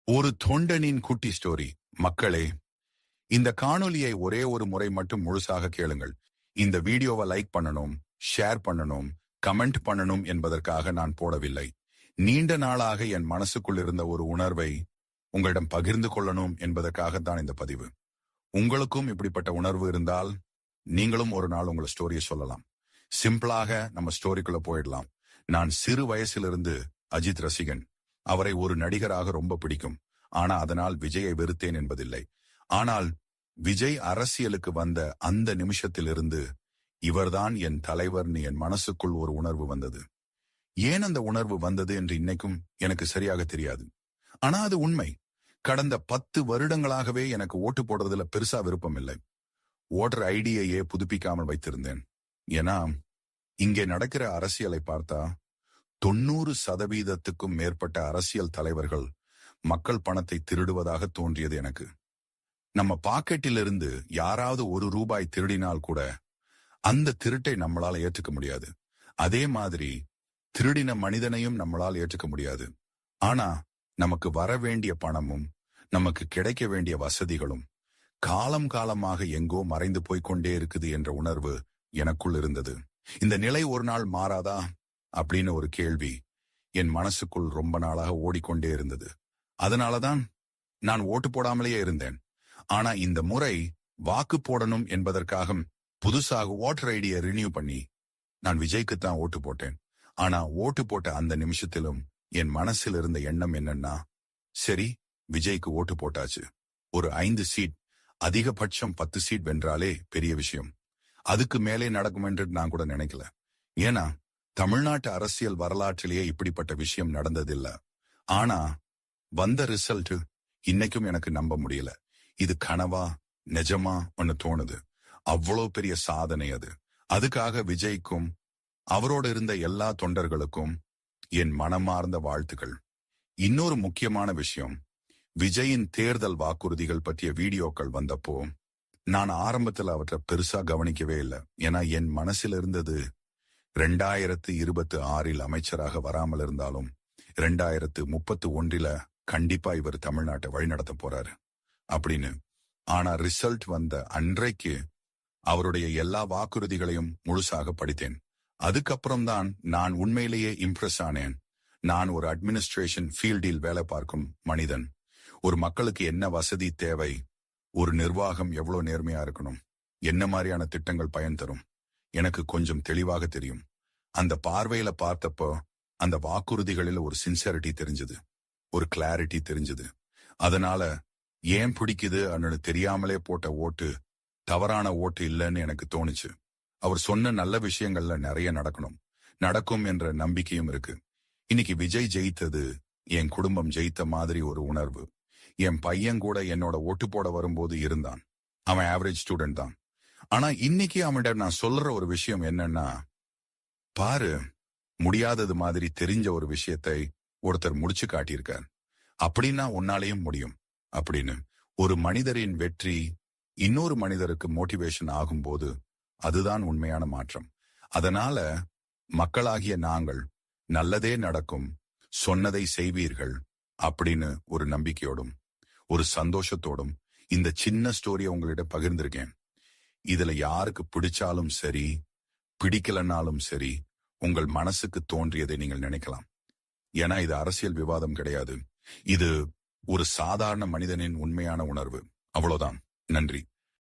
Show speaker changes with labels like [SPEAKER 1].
[SPEAKER 1] ஒரு தொண்டனின் குட்டி ஸ்டோரி. மக்களே, இந்த காணொலியை ஒரே ஒரு முறை மட்டும் முழுசாக கேளுங்கள். இந்த வீடியோவை லைக் பண்ணணும், ஷேர் பண்ணணும், கமெண்ட் பண்ணணும் என்பதற்காக நான் போடவில்லை. நீண்ட நாளாக என் மனசுக்குள் இருந்த ஒரு உணர்வை உங்களிடம் பகிர்ந்து கொள்ளணும் என்பதற்காகத்தான் இந்த பதிவு. உங்களுக்கும் இப்படிப்பட்ட உணர்வு இருந்தால் நீங்களும் ஒரு நாள் உங்கள் ஸ்டோரியை சொல்லலாம். சிம்பிளாக நம்ம ஸ்டோரிக்குள்ள போயிடலாம். நான் சிறு வயசிலிருந்து அஜித் ரசிகன். அவரை ஒரு நடிகராக ரொம்ப பிடிக்கும். ஆனா அதனால் விஜயை வெறுத்தேன் என்பதில்லை. ஆனால் விஜய் அரசியலுக்கு வந்த அந்த நிமிஷத்திலிருந்து இவர்தான் என் தலைவர்னு என் மனசுக்குள் ஒரு உணர்வு வந்தது. ஏன் அந்த உணர்வு வந்தது என்று இன்னைக்கும் எனக்கு சரியாக தெரியாது. ஆனா அது உண்மை. கடந்த 10 வருடங்களாகவே எனக்கு ஓட்டு போடுறதுல பெருசா விருப்பம் இல்லை. ஓட்டர் ஐடியையே புதுப்பிக்காமல் வைத்திருந்தேன். ஏன்னா இங்கே நடக்கிற அரசியலை பார்த்தா 90% மேற்பட்ட அரசியல் தலைவர்கள் மக்கள் பணத்தை திருடுவதாக தோன்றியது எனக்கு. நம்ம பாக்கெட்டிலிருந்து யாராவது ₹1 திருடினால் கூட அந்த திருட்டை நம்மளால ஏற்றுக்க முடியாது. அதே மாதிரி திருடின மனிதனையும் நம்மளால் ஏற்றுக்க முடியாது. ஆனா நமக்கு வர வேண்டிய பணமும் நமக்கு கிடைக்க வேண்டிய வசதிகளும் காலம் காலமாக எங்கோ மறைந்து போய்கொண்டே இருக்குது என்ற உணர்வு எனக்குள் இருந்தது. இந்த நிலை ஒரு நாள் மாறாதா அப்படின்னு ஒரு கேள்வி என் மனசுக்குள் ரொம்ப நாளாக ஓடிக்கொண்டே இருந்தது. அதனாலதான் நான் ஓட்டு போடாமலேயே இருந்தேன். ஆனா இந்த முறை வாக்கு போடணும் என்பதற்காக புதுசாக ஓட்டர் ஐடியை ரினியூ பண்ணி நான் விஜய்க்குத்தான் ஓட்டு போட்டேன். ஆனா ஓட்டு போட்ட அந்த நிமிஷத்திலும் என் மனசில் இருந்த எண்ணம் என்னன்னா, சரி விஜய்க்கு ஓட்டு போட்டாச்சு. ஒரு 5 சீட், அதிகபட்சம் 10 சீட் வென்றாலே பெரிய விஷயம். அதுக்கு மேலே நடக்கும் என்று நான் கூட நினைக்கல. ஏன்னா தமிழ்நாட்டு அரசியல் வரலாற்றிலேயே இப்படிப்பட்ட விஷயம் நடந்ததில்லை. ஆனா வந்த ரிசல்ட் இன்னைக்கும் எனக்கு நம்ப முடியல. இது கனவா நிஜமா ஒன்னு தோணுது. அவ்வளவு பெரிய சாதனை அது. அதுக்காக விஜய்க்கும் அவரோட இருந்த எல்லா தொண்டர்களுக்கும் என் மனமார்ந்த வாழ்த்துக்கள். இன்னொரு முக்கியமான விஷயம், விஜயின் தேர்தல் வாக்குறுதிகள் பற்றிய வீடியோக்கள் வந்தப்போ நான் ஆரம்பத்தில் அவற்றை பெருசா கவனிக்கவே இல்லை. ஏன்னா என் மனசில் இருந்தது 2026 அமைச்சராக வராமல் இருந்தாலும் 2031 கண்டிப்பா இவர் தமிழ்நாட்டை வழிநடத்த போறாரு அப்படின்னு. ஆனா ரிசல்ட் வந்த அன்றைக்கு அவருடைய எல்லா வாக்குறுதிகளையும் முழுசாக படித்தேன். அதுக்கப்புறம் தான் நான் உண்மையிலேயே இம்ப்ரெஸ் ஆனேன். நான் ஒரு அட்மினிஸ்ட்ரேஷன் ஃபீல்டில் வேலை பார்க்கும் மனிதன். ஒரு மக்களுக்கு என்ன வசதி தேவை, ஒரு நிர்வாகம் எவ்வளவு நேர்மையா இருக்கணும், என்ன மாதிரியான திட்டங்கள் பயன் தரும், எனக்கு கொஞ்சம் தெளிவாக தெரியும். அந்த பார்வையில பார்த்தப்போ அந்த வாக்குறுதிகளில் ஒரு சின்சியரிட்டி தெரிஞ்சது, ஒரு கிளாரிட்டி தெரிஞ்சது. அதனால ஏன் பிடிக்குது அன்னு தெரியாமலே போட்ட ஓட்டு தவறான ஓட்டு இல்லைன்னு எனக்கு தோணுச்சு. அவர் சொன்ன நல்ல விஷயங்கள்ல நிறைய நடக்கும் என்ற நம்பிக்கையும் இருக்கு. இன்னைக்கு விஜய் ஜெயித்தது என் குடும்பம் ஜெயித்த மாதிரி ஒரு உணர்வு. என் பையன் கூட என்னோட ஓட்டு போட வரும்போது இருந்தான். அவன் ஆவரேஜ் ஸ்டூடெண்ட் தான். ஆனா இன்னைக்கு அவன்கிட்ட நான் சொல்ற ஒரு விஷயம் என்னன்னா, பாரு, முடியாதது மாதிரி தெரிஞ்ச ஒரு விஷயத்தை ஒருத்தர் முடிச்சு காட்டியிருக்கார். அப்படின்னா உன்னாலேயும் முடியும் அப்படின்னு. ஒரு மனிதரின் வெற்றி இன்னொரு மனிதருக்கு மோட்டிவேஷன் ஆகும்போது அதுதான் உண்மையான மாற்றம். அதனால மக்களாகிய நாங்கள் நல்லதே நடக்கும், சொன்னதை செய்வீர்கள் அப்படின்னு ஒரு நம்பிக்கையோடும் ஒரு சந்தோஷத்தோடும் இந்த சின்ன ஸ்டோரியை உங்களிடம் பகிர்ந்திருக்கேன். இதுல யாருக்கு பிடிச்சாலும் சரி, பிடிக்கலனாலும் சரி, உங்கள் மனசுக்கு தோன்றியதை நீங்கள் நினைக்கலாம். ஏன்னா இது அரசியல் விவாதம் கிடையாது. இது ஒரு சாதாரண மனிதனின் உண்மையான உணர்வு. அவ்வளவுதான். நன்றி.